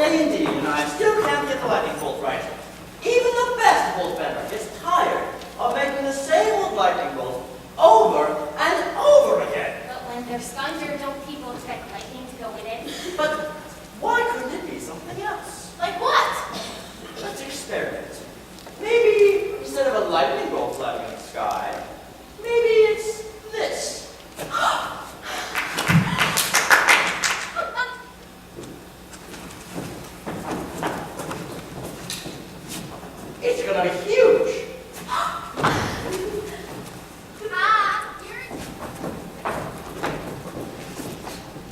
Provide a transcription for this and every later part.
day indeed, and I still can't get the lightning bolt right. Even the best bolt bender is tired of making the same old lightning bolt over and over again. But when there's thunder, don't people expect lightning to go with it? But why couldn't it be something else? Like what? Let's experiment. Maybe instead of a lightning bolt floating in the sky, maybe it's this. It's gonna be huge.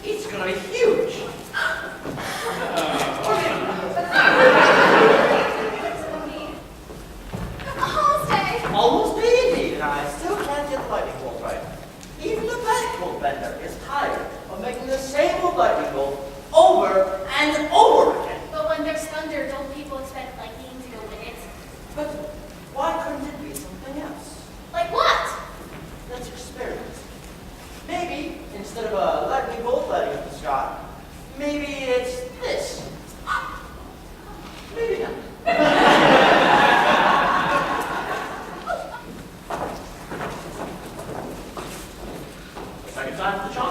It's gonna be huge. Almost day indeed, and I still can't get the lightning bolt right. Even the best bolt bender is tired of making the same old lightning bolt over and over again. But when there's thunder, don't people expect lightning to go with it? But why couldn't it be something else? Like what? Let's experiment. Maybe instead of a lightning bolt floating in the sky, maybe it's this. Maybe not. Second time for the charm.